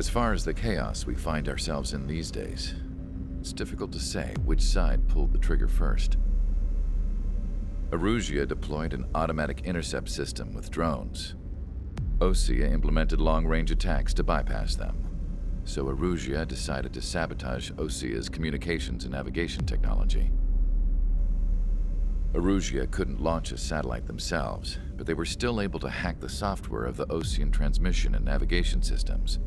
As far as the chaos we find ourselves in these days, it's difficult to say which side pulled the trigger first. Erusia deployed an automatic intercept system with drones. Osea implemented long-range attacks to bypass them. So Erusia decided to sabotage Osea's communications and navigation technology. Erusia couldn't launch a satellite themselves, but they were still able to hack the software of the Osean transmission and navigation systems.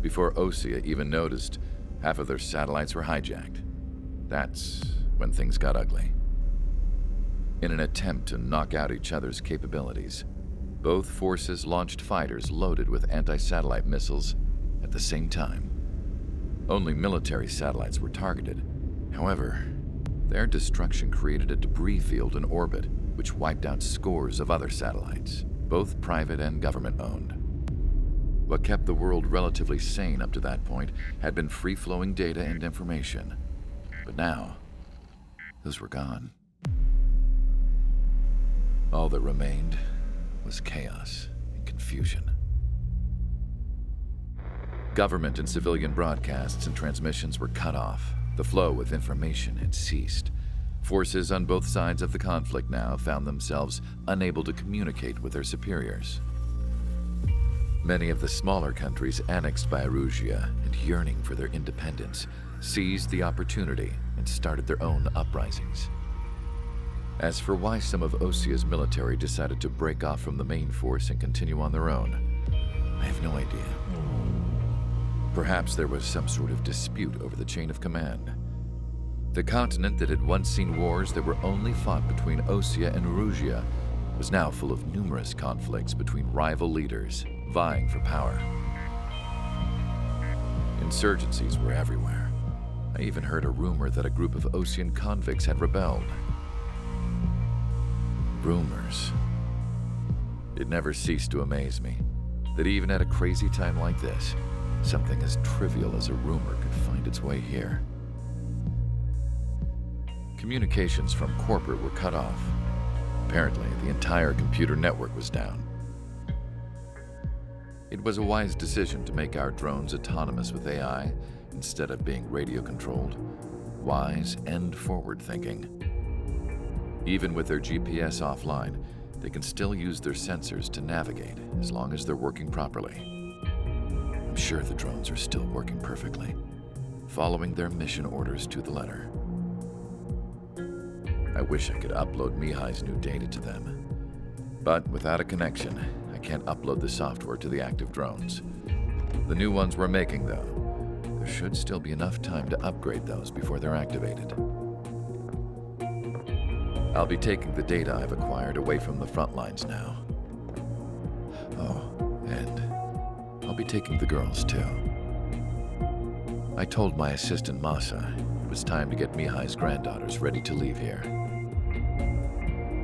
Before Osea even noticed, half of their satellites were hijacked. That's when things got ugly. In an attempt to knock out each other's capabilities, both forces launched fighters loaded with anti-satellite missiles at the same time. Only military satellites were targeted. However, their destruction created a debris field in orbit, which wiped out scores of other satellites, both private and government-owned. What kept the world relatively sane up to that point had been free-flowing data and information. But now, those were gone. All that remained was chaos and confusion. Government and civilian broadcasts and transmissions were cut off. The flow of information had ceased. Forces on both sides of the conflict now found themselves unable to communicate with their superiors. Many of the smaller countries annexed by Erusia and yearning for their independence seized the opportunity and started their own uprisings. As for why some of Osea's military decided to break off from the main force and continue on their own, I have no idea. Perhaps there was some sort of dispute over the chain of command. The continent that had once seen wars that were only fought between Osea and Erusia was now full of numerous conflicts between rival leaders vying for power. Insurgencies were everywhere. I even heard a rumor that a group of Osean convicts had rebelled. Rumors. It never ceased to amaze me that even at a crazy time like this, something as trivial as a rumor could find its way here. Communications from corporate were cut off. Apparently, the entire computer network was down. It was a wise decision to make our drones autonomous with AI instead of being radio-controlled. Wise and forward-thinking. Even with their GPS offline, they can still use their sensors to navigate as long as they're working properly. I'm sure the drones are still working perfectly, following their mission orders to the letter. I wish I could upload Mihai's new data to them. But without a connection, I can't upload the software to the active drones. The new ones we're making, though, there should still be enough time to upgrade those before they're activated. I'll be taking the data I've acquired away from the front lines now. Oh, and I'll be taking the girls too. I told my assistant Masa it was time to get Mihai's granddaughters ready to leave here.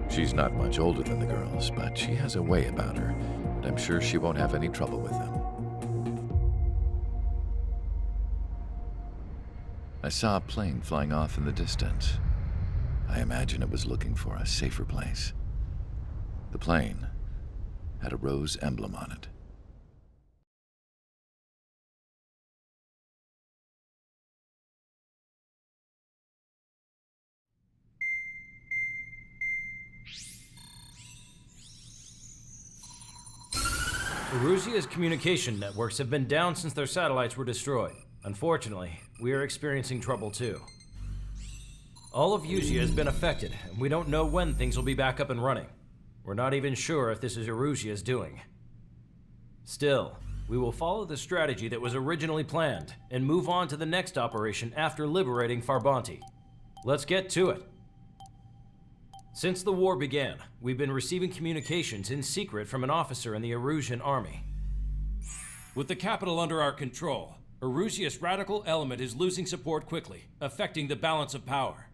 She's not much older than the girls, but she has a way about her, and I'm sure she won't have any trouble with them. I saw a plane flying off in the distance. I imagine it was looking for a safer place. The plane had a rose emblem on it. Erusia's communication networks have been down since their satellites were destroyed. Unfortunately, we are experiencing trouble too. All of Usia has been affected, and we don't know when things will be back up and running. We're not even sure if this is Erusia's doing. Still, we will follow the strategy that was originally planned and move on to the next operation after liberating Farbanti. Let's get to it. Since the war began, we've been receiving communications in secret from an officer in the Erusian army. With the capital under our control, Erusia's radical element is losing support quickly, affecting the balance of power.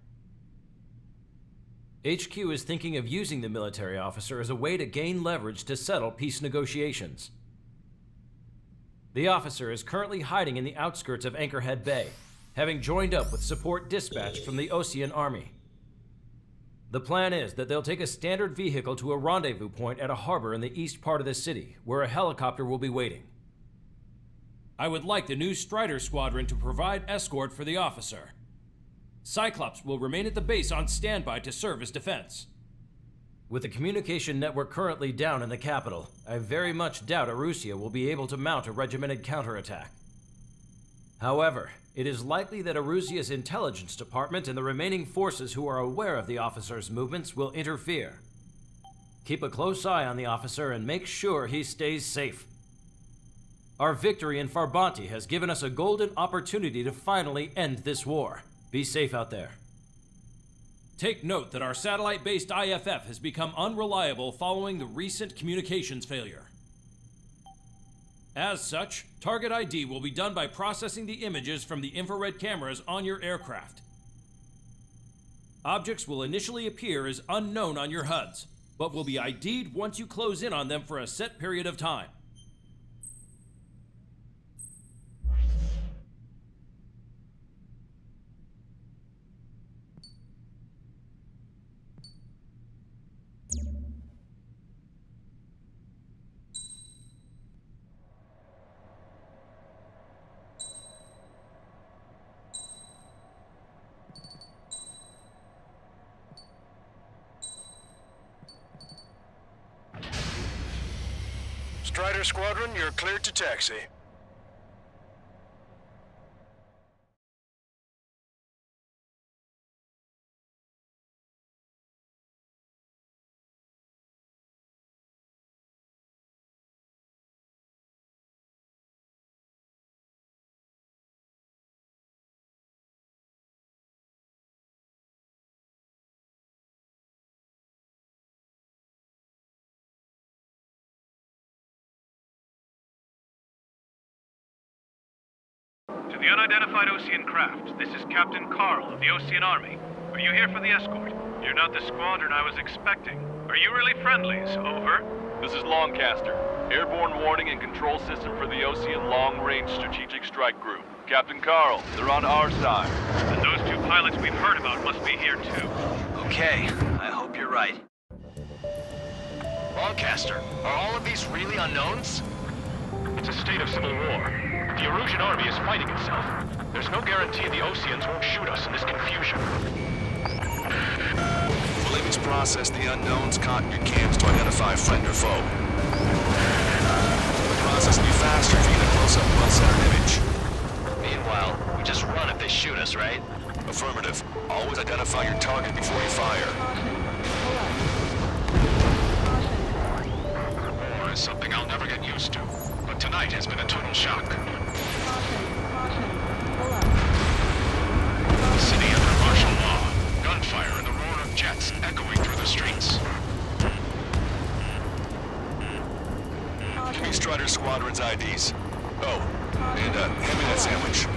HQ is thinking of using the military officer as a way to gain leverage to settle peace negotiations. The officer is currently hiding in the outskirts of Anchorhead Bay, having joined up with support dispatched from the Osean army. The plan is that they'll take a standard vehicle to a rendezvous point at a harbor in the east part of the city, where a helicopter will be waiting. I would like the new Strider Squadron to provide escort for the officer. Cyclops will remain at the base on standby to serve as defense. With the communication network currently down in the capital, I very much doubt Erusia will be able to mount a regimented counterattack. However, it is likely that Erusia's intelligence department and the remaining forces who are aware of the officer's movements will interfere. Keep a close eye on the officer and make sure he stays safe. Our victory in Farbanti has given us a golden opportunity to finally end this war. Be safe out there. Take note that our satellite-based IFF has become unreliable following the recent communications failure. As such, target ID will be done by processing the images from the infrared cameras on your aircraft. Objects will initially appear as unknown on your HUDs, but will be ID'd once you close in on them for a set period of time. Strider Squadron, you're cleared to taxi. To the unidentified Osean craft, this is Captain Carl of the Osean Army. Are you here for the escort? You're not the squadron I was expecting. Are you really friendlies? Over. This is Longcaster. Airborne warning and control system for the Osean Long-Range Strategic Strike Group. Captain Carl, they're on our side. And those two pilots we've heard about must be here too. Okay, I hope you're right. Longcaster, are all of these really unknowns? It's a state of civil war. The Erusian army is fighting itself. There's no guarantee the Oseans won't shoot us in this confusion. Williams process the unknowns caught in your cams to identify friend or foe. The process will be faster if you get a close-up, well-centered image. Meanwhile, we just run if they shoot us, right? Affirmative. Always identify your target before you fire. War is something I'll never get used to, but tonight has been a total shock. City under martial law. Gunfire and the roar of jets echoing through the streets. Give me Strider Squadron's IDs. Oh, and hand me that sandwich.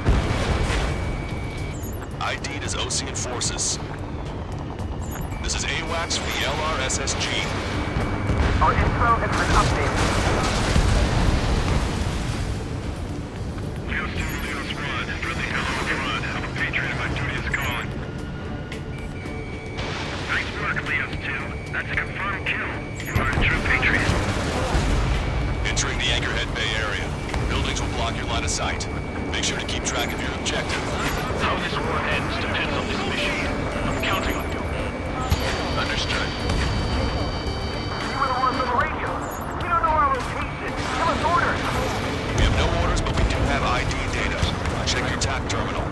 ID'd as Osean forces. This is AWACS for the LRSSG. Our info has been updated. Leo 2, Leo's 1. Friendly Hello Run. I'm a Patriot and my duty is gone. Nice work, Leo's 2. That's a confirmed kill. You are a true Patriot. Entering the Anchorhead Bay area. Buildings will block your line of sight. Make sure to keep track of your objective. How this war ends depends on this mission. I'm counting on you. Understood. You were the ones on the radio. We don't know our location. Give us orders. We have no orders, but we do have ID data. Check your TAC terminal.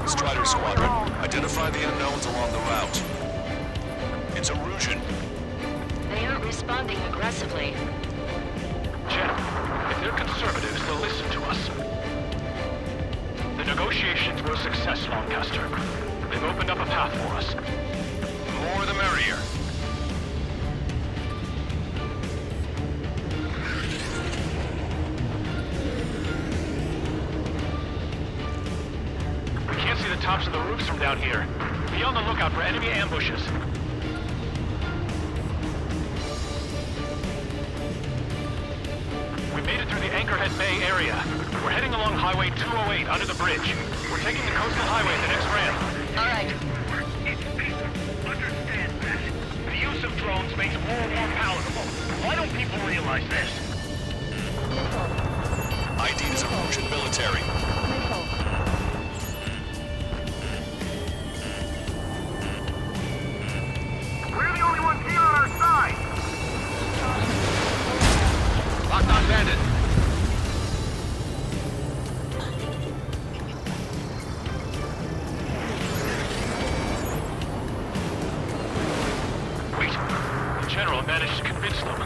Strider Squadron, identify the unknowns along the route. It's Erusian. They aren't responding aggressively. Jen, if they're conservatives, they'll listen to us. The negotiations were a success, Lancaster. They've opened up a path for us. The more the merrier. We can't see the tops of the roofs from down here. Be on the lookout for enemy ambushes. We made it through the Anchorhead Bay area. We're heading along Highway 208 under the bridge. We're taking the coastal highway the next ramp. All right. It's people. Understand that. The use of drones makes war more palatable. Why don't people realize this? ID'd as Erusian military. We're the only ones here on our side. Locked on bandit. Wait. The General managed to convince them.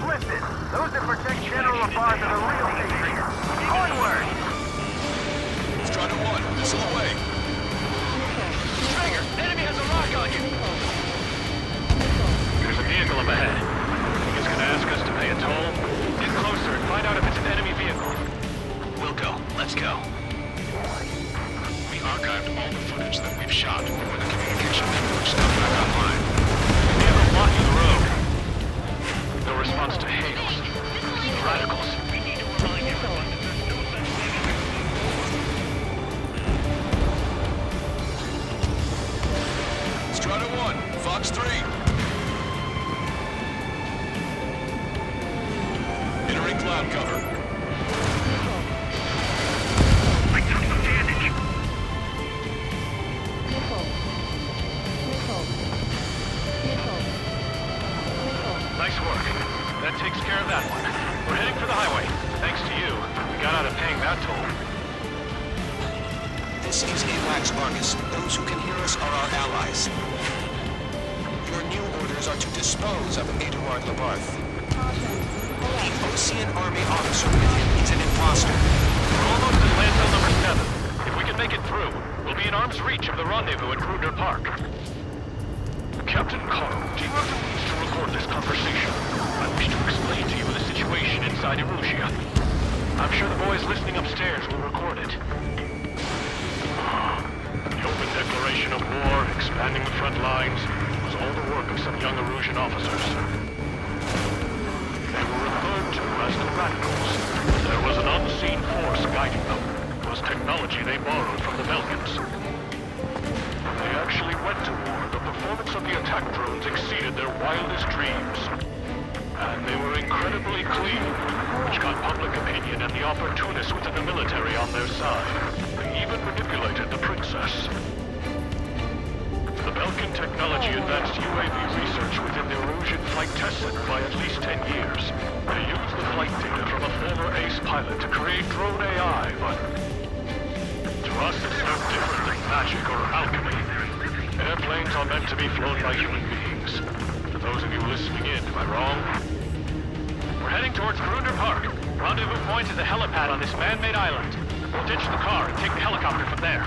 Listen, those that protect General Labarth are the real patriots. Onward! Strider 1, missile away. Traeger, enemy has a lock on you! There's a vehicle up ahead. Think it's gonna ask us to pay a toll? Get closer and find out if it's an enemy vehicle. We'll go. Let's go. We archived all the footage that we've shot before the communication networks come back online. We have them blocking the road. No response to hails. Radicals. Strider 1, Fox 3. Entering cloud cover. I took some damage. Nice work. That takes care of that one. We're heading for the highway. Thanks to you. We got out of paying that toll. This is AWACS Argus. Those who can hear us are our allies. Your new orders are to dispose of Eduard Labarth. The Osean Army officer with him is an imposter. We're almost at landfill number 7. If we can make it through, we'll be in arm's reach of the rendezvous at Gruner Park. Captain Carl, teamwork needs to record this conversation. I wish to explain to you the situation inside Erusia. I'm sure the boys listening upstairs will record it. The open declaration of war, expanding the front lines, was all the work of some young Erusian officers. They were referred to as the Radicals. There was an unseen force guiding them. It was technology they borrowed from the Belgians. When they actually went to war, the performance of the attack drones exceeded their wildest dreams. And they were incredibly clean, which got public opinion and the opportunists within the military on their side. They even manipulated the princess. The Belkin technology advanced UAV research within the Erusian Flight Test Center by at least 10 years. They used the flight data from a former ace pilot to create drone AI, but to us it's no different than magic or alchemy. Airplanes are meant to be flown by human beings. For those of you listening in, am I wrong? We're heading towards Gruner Park. Rendezvous point is a helipad on this man-made island. We'll ditch the car and take the helicopter from there.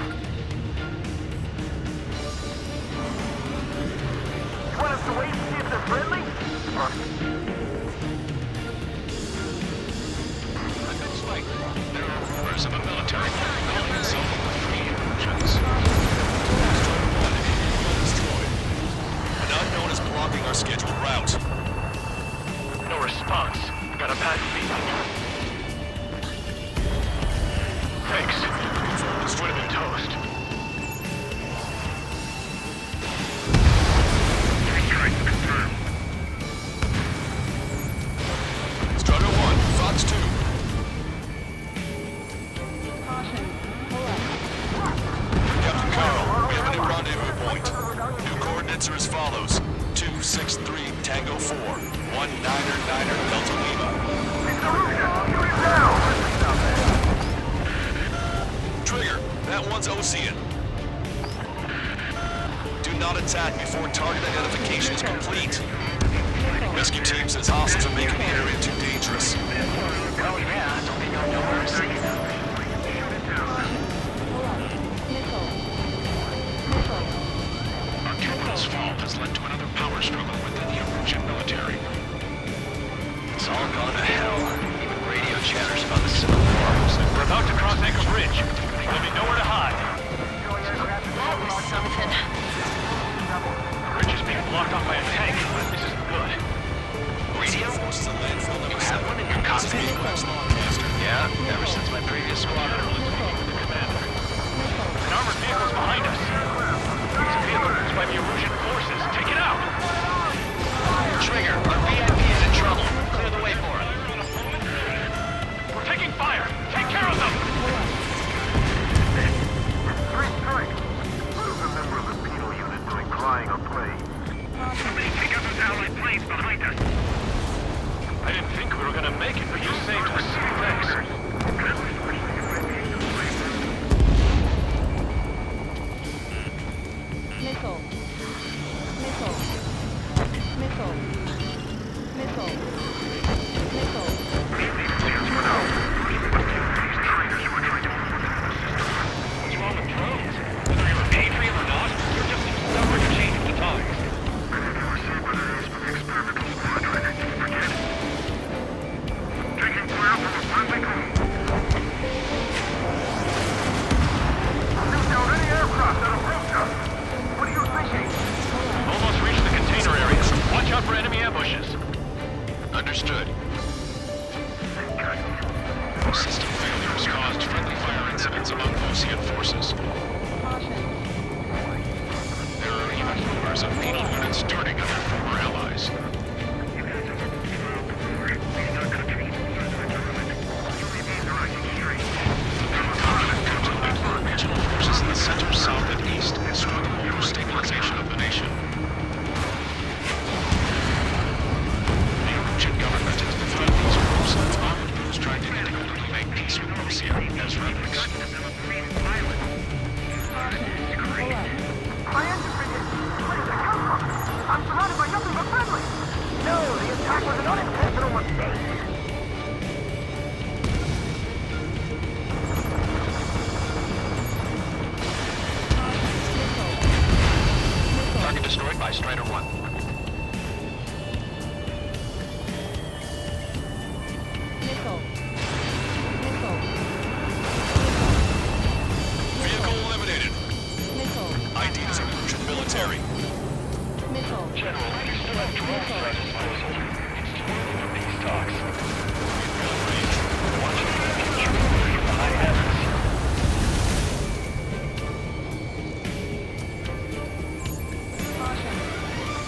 You want us to wait and see if they're friendly? It's like there are rumors of a military calling itself free Erusians. Destroyed. An unknown is blocking our scheduled route. No response. Got a bad feeling. Thanks. This would have been toast. Strider 1, Fox 2. Captain Carl, we have a new rendezvous point. New coordinates are as follows. 263 Tango 4, 199er Delta Lima. Trigger, that one's Osean. Do not attack before target identification is complete. Rescue team says hostiles are making the area too dangerous. Oh yeah, don't they know where to see? Our capital's fall has led to another power struggle within the Erusian military. It's all gone to hell. Even radio chatters about the Civil War. We're about to cross Anchor Bridge. There'll be nowhere to hide. That was something. The bridge is being blocked off by a tank. This isn't good. Radio? Forces at landfill number You have 7. one in your cockpit? This is AWACS Longcaster. Yeah, ever since my previous squadron. Commander. An armored vehicle's behind us. It's a vehicle used by the Erusian forces. Take it out! Trigger, our VIP is in trouble. Clear the way for him. We're taking fire! didn't think we were gonna make it, but you saved us. Thanks. Missile. Missile. Missile. Missile. Missile. What's wrong with drones? Whether you're a patriot or not, you're just stubborn to change the times. Almost reached the container area. Watch out for enemy ambushes. Understood. System failures caused friendly fire incidents among Osean forces. Caution. There are even rumors of penal units turning on their former allies. Regional forces in the center, south, and east struggle for stabilization of the nation. The Norwegian government has defined these groups as armed groups trying to illegally make peace with Russia as relics. My engine begins. Where did it come from? I'm surrounded by nothing but friendly. No, the attack was an unintentional mistake. Target destroyed by Strider 1. Missile. Missile. Vehicle eliminated. Missile. ID is Illusion military. Missile. General, we still have drones at our disposal. It's too early for peace talks. Watch it for future from the high heavens.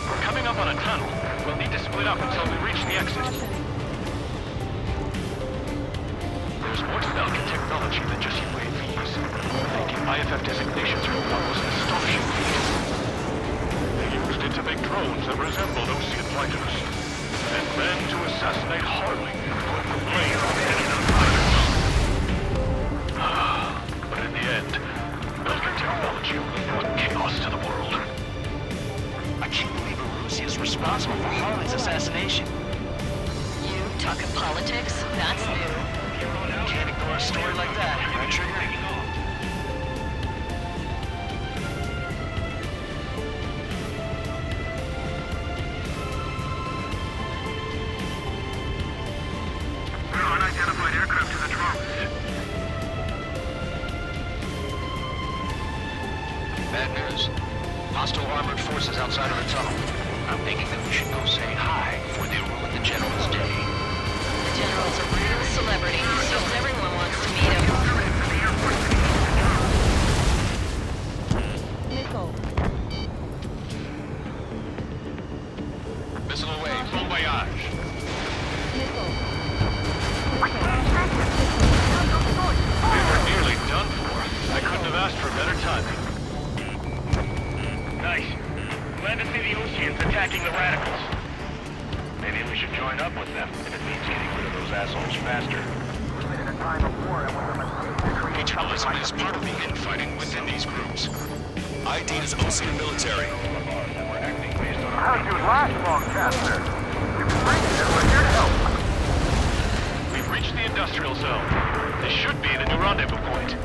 We're coming up on a tunnel. We'll need to split up until we reach the exit. There's more to Belgian technology than just UAVs. Making IFF designations for one was an astonishing feat. They used it to make drones that resembled Osean fighters. And then to assassinate Harling and put the blame on the enemy pilots. But in the end, Belgian technology only brought chaos to the world. I can't believe Uruzi is responsible for Harley's assassination. You talking politics? That's new. Can't ignore a story like that, right, Trigger? Unidentified aircraft to the drones. Bad news. Hostile armored forces outside of the tunnel. I'm thinking that we should go say hi before they ruin the General's day. The General's a real celebrity, so everyone wants to meet him. Missile. Missile away, bon voyage. Missile. We were nearly done for. I couldn't have asked for better timing. Nice. Glad to see the Oseans attacking the radicals. Maybe we should join up with them if it means getting rid of those assholes faster. Patriotism is part of the infighting within these groups. ID is Osean military. How'd you last long, Casper? You can bring it, and we're here to help. We've reached the industrial zone. This should be the new rendezvous point.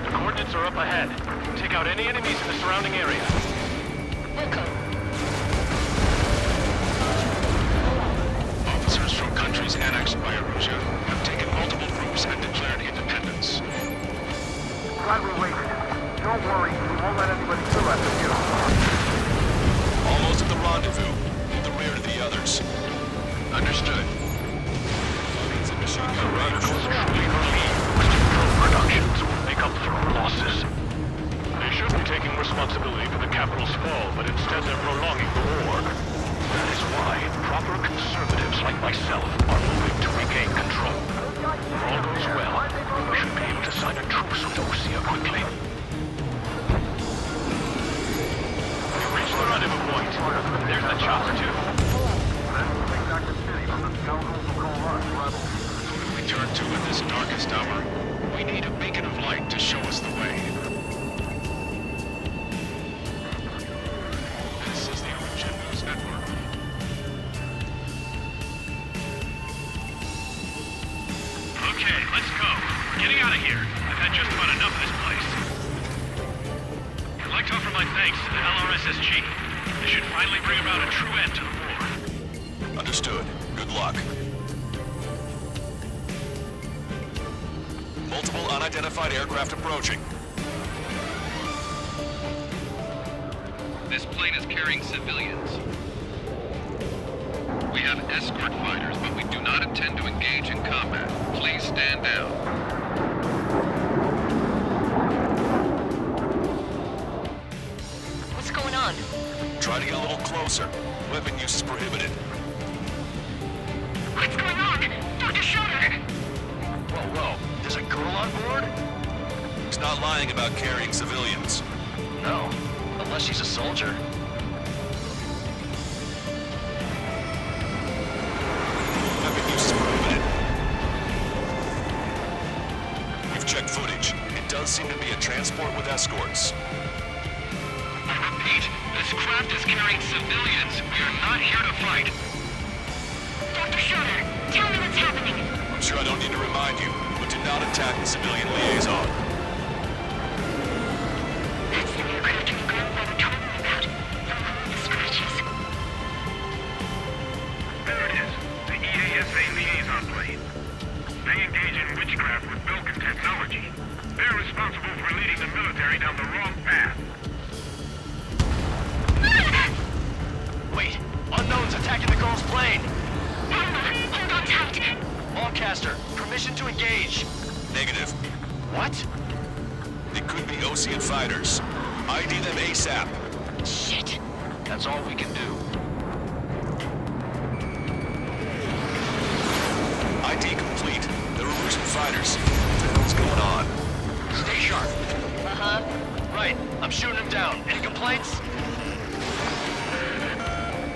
The coordinates are up ahead. Take out any enemies in the surrounding area. Officers from countries annexed by Erusia have taken multiple groups and declared independence. Glad we waited. Don't worry, we won't let anybody through after you. Almost at the rendezvous, the rear to the others. Understood. The radicals truly believe Western drone productions will make up for our losses. They should be taking responsibility for the capital's fall, but instead they're prolonging the war. That is why proper conservatives like myself are moving to regain control. If all goes well, we should be able to sign a truce with Osea quickly. We've reached the rendezvous point. There's the chopper, too. Then we'll take back the city from the scoundrels who call Darkest hour. We need a beacon of light to show us the way. This is the Illusion News Network. Okay, let's go. We're getting out of here. I've had just about enough of this place. I'd like to offer my thanks to the LRSSG. This should finally bring about a true end to the war. Understood. Good luck. Multiple unidentified aircraft approaching. This plane is carrying civilians. We have escort fighters, but we do not intend to engage in combat. Please stand down. What's going on? Try to get a little closer. Weapon use is prohibited. What's going on? Dr. Schroeder! Whoa. There's a girl on board? He's not lying about carrying civilians. No. Unless she's a soldier. Weapon use is prohibited. We've checked footage. It does seem to be a transport with escorts. I repeat, this craft is carrying civilians. We are not here to fight. Dr. Schroeder, tell me what's happening. I'm sure I don't need to remind you, but do not attack the civilian liaison. That's the aircraft your grandfather told me about. The one with the scratches. There it is. The EASA liaison plane. They engage in witchcraft with Belkin technology. They're responsible for leading the military down the wrong path. Wait. Unknown's attacking the girl's plane. Hold on tight. Longcaster, permission to engage. Negative. What? They could be Osean fighters. ID them ASAP. Shit. That's all we can do. ID complete. They're Erusian fighters. What the hell's going on? Stay sharp. Uh-huh. Right. I'm shooting him down. Any complaints?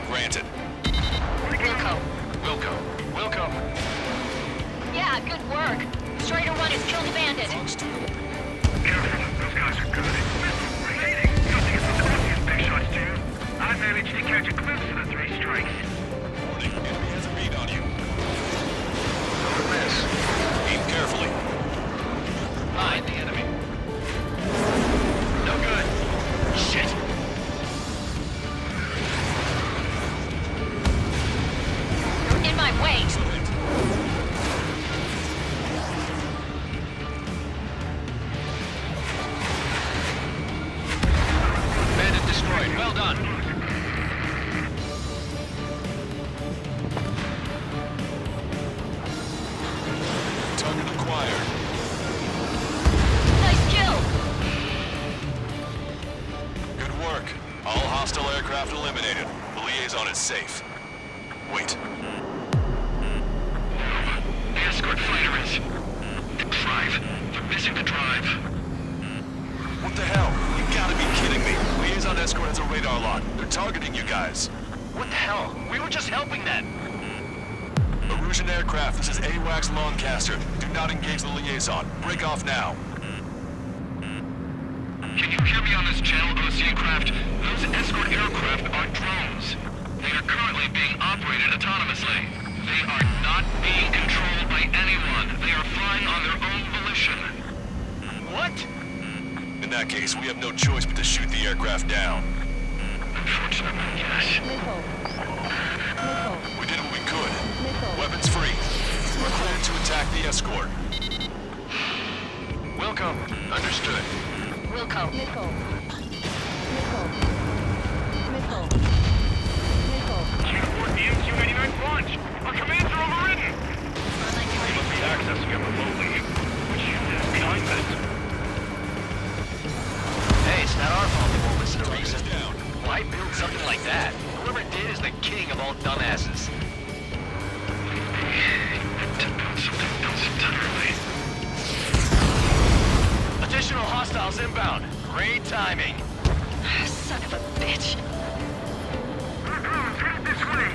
Granted. Wilco. Yeah, good work. Strider 1 has killed a bandit. Careful, those guys are good. Relating, you'll see some Osean big shots too. I managed to catch a glimpse of the 3 strikes. Warning, enemy has a read on you. Don't miss. Aim carefully. Behind the enemy. No good. Shit. You're in my way. Bandit destroyed. Well done. Target acquired. Nice kill. Good work. All hostile aircraft eliminated. The liaison is safe. Wait. The escort fighter is... The drive. They're missing the drive. What the hell? You gotta be kidding me. Liaison escort has a radar lock. They're targeting you guys. What the hell? We were just helping that. Erusian aircraft, this is AWACS Longcaster. Do not engage the liaison. Break off now. Can you hear me on this channel, Osean craft? Those escort aircraft are drones. They are currently being operated autonomously. They are not being controlled by anyone. They are flying on their own volition. What? In that case, we have no choice but to shoot the aircraft down. Unfortunately, yes. We did what we could. Weapons free. We're cleared to attack the escort. Wilco. Understood. Wilco. Q4 DMQ-89 launch. Our commands are overridden. We must be accessing it remotely. Which unit is behind this? Hey, it's not our fault they won't listen to Target reason. is down. Why build something like that? Whoever did is the king of all dumbasses. Something else entirely. Additional hostiles inbound. Great timing. Son of a bitch. Headed this way.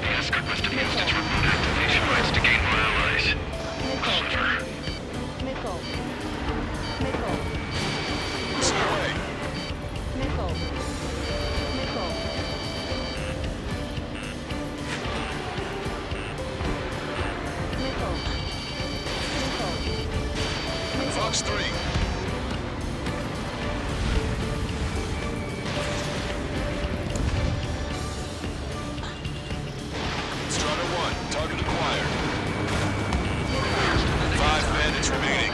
The escort must have used its remote activation rights to gain more allies. Fox 3. Strider 1, target acquired. 5 bandits remaining.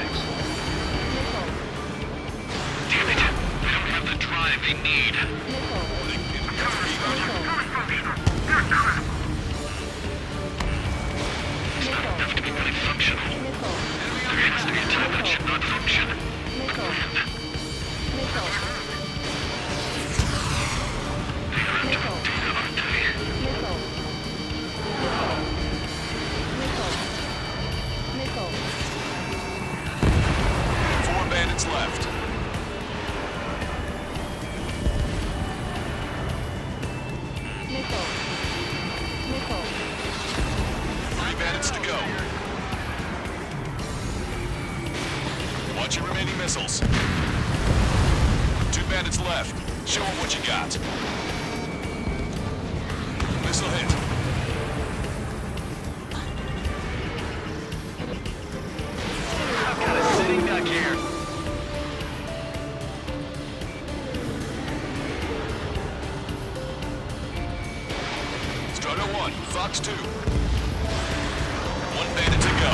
Damn it! I don't have the drive they need. It's not enough to be really functional. There has to be a time that should not function. Four bandits left. Three bandits to go. Watch your remaining missiles. 2 bandits left. Show them what you got. Missile hit. I've got a sitting duck here. Strider 1, Fox 2. 1 bandit to go.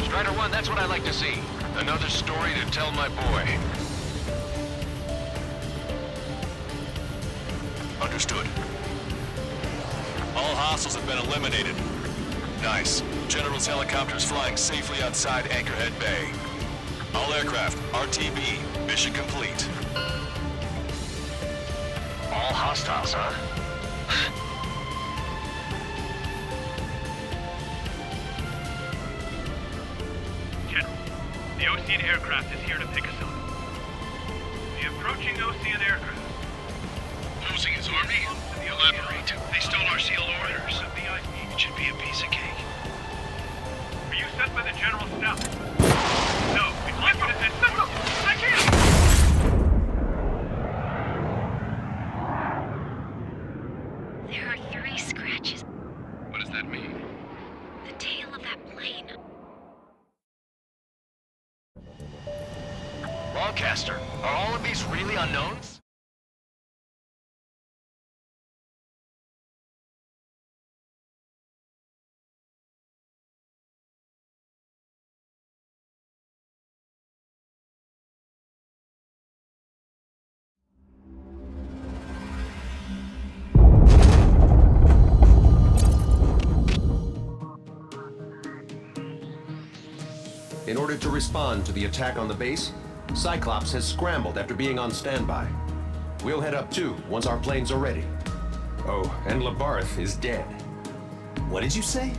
Strider 1, that's what I like to see. Another story to tell my boy. Understood. All hostiles have been eliminated. Nice. General's helicopters flying safely outside Anchorhead Bay. All aircraft, RTB, mission complete. All hostiles, huh? General, the Ocean aircraft is here to pick us up. The approaching Ocean aircraft. Losing his army? Elaborate. They stole our sealed orders. It should be a piece of cake. Were you sent by the General's staff? No, it's left with it. I can't! There are 3 scratches. What does that mean? The tail of that plane. Lancaster, are all of these really unknowns? In order to respond to the attack on the base, Cyclops has scrambled after being on standby. We'll head up too, once our planes are ready. Oh, and Labarth is dead. What did you say?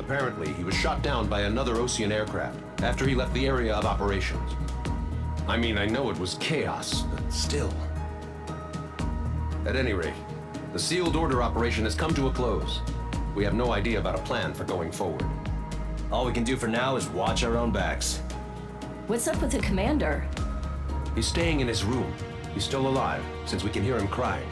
Apparently, he was shot down by another Ocean aircraft after he left the area of operations. I mean, I know it was chaos, but still. At any rate, the sealed order operation has come to a close. We have no idea about a plan for going forward. All we can do for now is watch our own backs. What's up with the commander? He's staying in his room. He's still alive, since we can hear him crying.